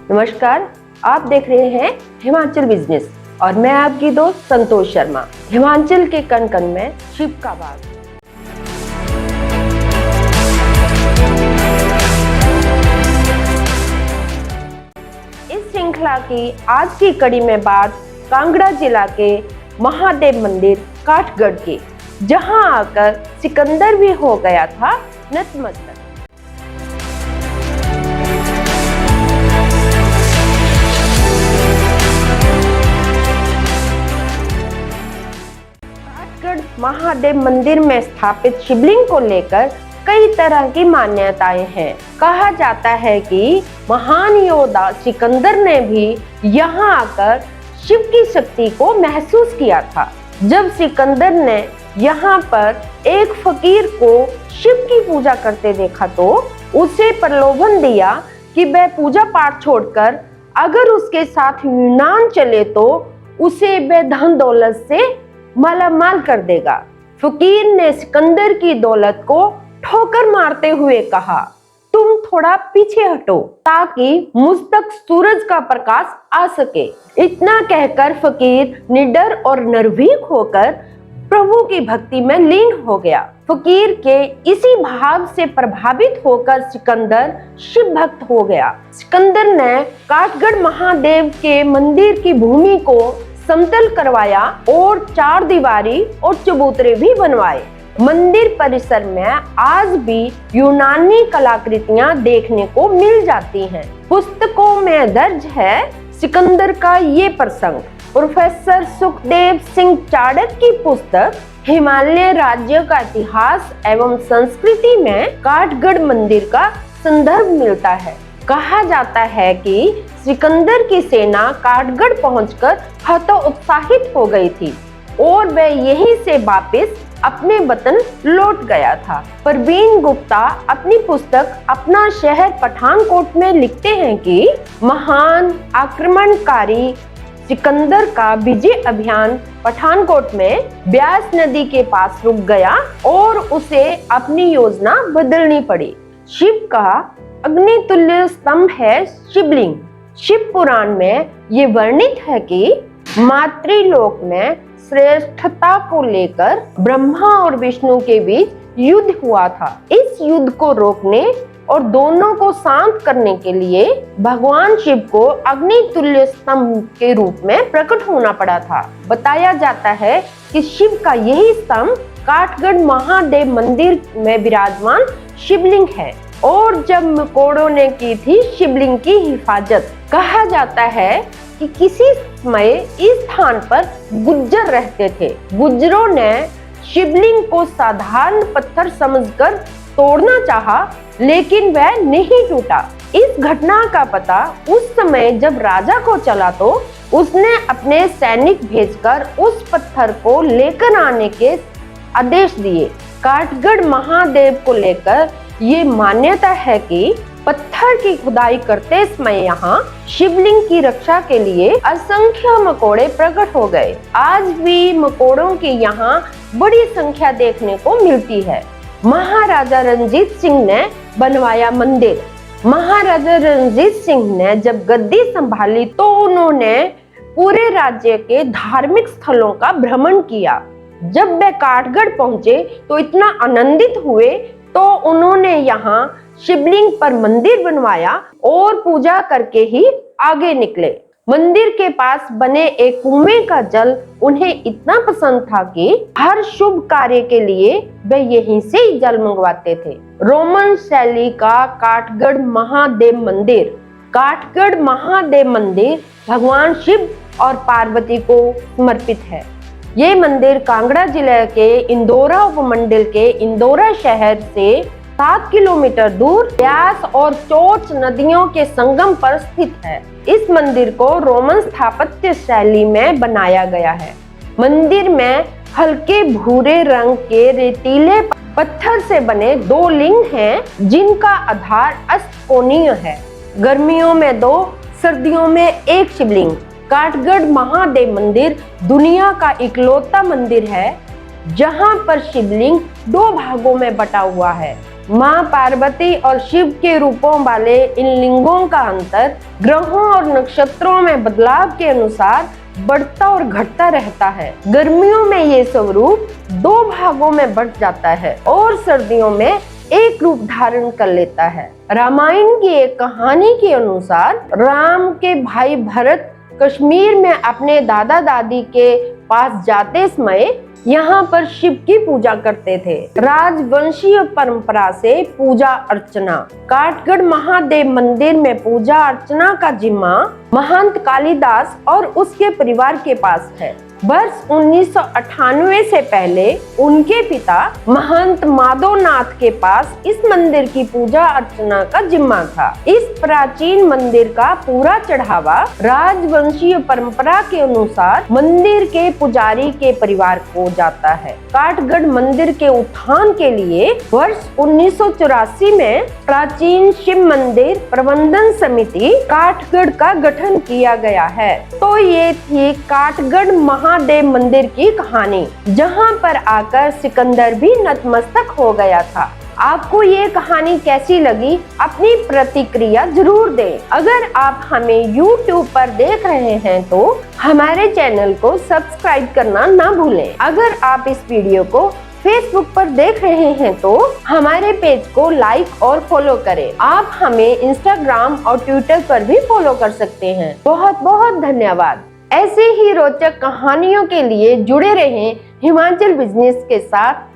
नमस्कार, आप देख रहे हैं हिमाचल बिजनेस और मैं आपकी दोस्त संतोष शर्मा। हिमाचल के कण कण में शिव का बाग। इस श्रृंखला की आज की कड़ी में बात कांगड़ा जिला के महादेव मंदिर काठगढ़ के, जहां आकर सिकंदर भी हो गया था नतमस्तक। महादेव मंदिर में स्थापित शिवलिंग को लेकर कई तरह की मान्यताएं हैं। कहा जाता है कि महान योद्धा सिकंदर ने भी यहाँ आकर शिव की शक्ति को महसूस किया था। जब सिकंदर ने यहाँ पर एक फकीर को शिव की पूजा करते देखा तो उसे प्रलोभन दिया कि वह पूजा पाठ छोड़कर अगर उसके साथ यूनान चले तो उसे वह धन दौलत से मालामाल कर देगा। फकीर ने सिकंदर की दौलत को ठोकर मारते हुए कहा, तुम थोड़ा पीछे हटो ताकि मुझ तक सूरज का प्रकाश आ सके। इतना कहकर फकीर निडर और निर्भीक होकर प्रभु की भक्ति में लीन हो गया। फकीर के इसी भाव से प्रभावित होकर सिकंदर शिव भक्त हो गया। सिकंदर ने काठगढ़ महादेव के मंदिर की भूमि को समतल करवाया और चार दीवारी और चबूतरे भी बनवाए। मंदिर परिसर में आज भी यूनानी कलाकृतियां देखने को मिल जाती हैं। पुस्तकों में दर्ज है सिकंदर का ये प्रसंग। प्रोफेसर सुखदेव सिंह चाड़क की पुस्तक हिमालय राज्य का इतिहास एवं संस्कृति में काठगढ़ मंदिर का संदर्भ मिलता है। कहा जाता है कि सिकंदर की सेना काठगढ़ पहुंचकर हतोत्साहित हो गई थी और वह यहीं से वापस अपने वतन लौट गया था। परवीन गुप्ता अपनी पुस्तक अपना शहर पठानकोट में लिखते हैं कि महान आक्रमणकारी सिकंदर का विजय अभियान पठानकोट में ब्यास नदी के पास रुक गया और उसे अपनी योजना बदलनी पड़ी। शिव का अग्नितुल्य स्तंभ है शिवलिंग। शिव पुराण में ये वर्णित है कि मातृलोक में श्रेष्ठता को लेकर ब्रह्मा और विष्णु के बीच युद्ध हुआ था। इस युद्ध को रोकने और दोनों को शांत करने के लिए भगवान शिव को अग्नितुल्य स्तंभ के रूप में प्रकट होना पड़ा था। बताया जाता है कि शिव का यही स्तंभ काठगढ़ महादेव मंदिर में विराजमान शिवलिंग है और जब मकोड़ों ने की थी शिवलिंग की हिफाजत। कहा जाता है कि किसी समय इस स्थान पर गुज्जर रहते थे। गुज्जरों ने शिवलिंग को साधारण पत्थर समझकर तोड़ना चाहा, लेकिन वह नहीं टूटा। इस घटना का पता उस समय जब राजा को चला तो उसने अपने सैनिक भेजकर उस पत्थर को लेकर आने के आदेश दिए। काठगढ़ महादेव को लेकर ये मान्यता है कि पत्थर की खुदाई करते समय यहाँ शिवलिंग की रक्षा के लिए असंख्य मकोड़े प्रकट हो गए। आज भी मकोड़ों की यहाँ बड़ी संख्या देखने को मिलती है। महाराजा रणजीत सिंह ने बनवाया मंदिर। महाराजा रणजीत सिंह ने जब गद्दी संभाली तो उन्होंने पूरे राज्य के धार्मिक स्थलों का भ्रमण किया। जब वे काठगढ़ पहुंचे तो इतना आनंदित हुए तो उन्होंने यहाँ शिवलिंग पर मंदिर बनवाया और पूजा करके ही आगे निकले। मंदिर के पास बने एक कुएं का जल उन्हें इतना पसंद था कि हर शुभ कार्य के लिए वे यहीं से ही जल मंगवाते थे। रोमन शैली का काठगढ़ महादेव मंदिर। काठगढ़ महादेव मंदिर भगवान शिव और पार्वती को समर्पित है। ये मंदिर कांगड़ा जिले के इंदौरा उपमंडल के इंदौरा शहर से 7 किलोमीटर दूर ब्यास और चोच नदियों के संगम पर स्थित है। इस मंदिर को रोमन स्थापत्य शैली में बनाया गया है। मंदिर में हल्के भूरे रंग के रेतीले पत्थर से बने 2 लिंग हैं, जिनका आधार अष्टकोणीय है। गर्मियों में 2, सर्दियों में 1 शिवलिंग। काठगढ़ महादेव मंदिर दुनिया का इकलौता मंदिर है जहां पर शिवलिंग 2 भागों में बटा हुआ है। माँ पार्वती और शिव के रूपों वाले इन लिंगों का अंतर ग्रहों और नक्षत्रों में बदलाव के अनुसार बढ़ता और घटता रहता है। गर्मियों में ये स्वरूप 2 भागों में बंट जाता है और सर्दियों में एक रूप धारण कर लेता है। रामायण की एक कहानी के अनुसार राम के भाई भरत कश्मीर में अपने दादा दादी के पास जाते समय यहाँ पर शिव की पूजा करते थे। राजवंशीय परंपरा से पूजा अर्चना काठगढ़ महादेव मंदिर में पूजा अर्चना का जिम्मा महंत कालिदास और उसके परिवार के पास है। वर्ष 1998 से पहले उनके पिता महंत माधवनाथ के पास इस मंदिर की पूजा अर्चना का जिम्मा था। इस प्राचीन मंदिर का पूरा चढ़ावा राजवंशीय परंपरा के अनुसार मंदिर के पुजारी के परिवार को जाता है। काठगढ़ मंदिर के उत्थान के लिए वर्ष 1984 में प्राचीन शिव मंदिर प्रबंधन समिति काठगढ़ का गठन किया गया है। तो ये थी काठगढ़ महादेव मंदिर की कहानी, जहां पर आकर सिकंदर भी नतमस्तक हो गया था। आपको ये कहानी कैसी लगी? अपनी प्रतिक्रिया जरूर दें। अगर आप हमें YouTube पर देख रहे हैं तो हमारे चैनल को सब्सक्राइब करना ना भूलें। अगर आप इस वीडियो को फेसबुक पर देख रहे हैं तो हमारे पेज को लाइक और फॉलो करें। आप हमें इंस्टाग्राम और ट्विटर पर भी फॉलो कर सकते हैं। बहुत बहुत धन्यवाद। ऐसे ही रोचक कहानियों के लिए जुड़े रहें हिमाचल बिजनेस के साथ।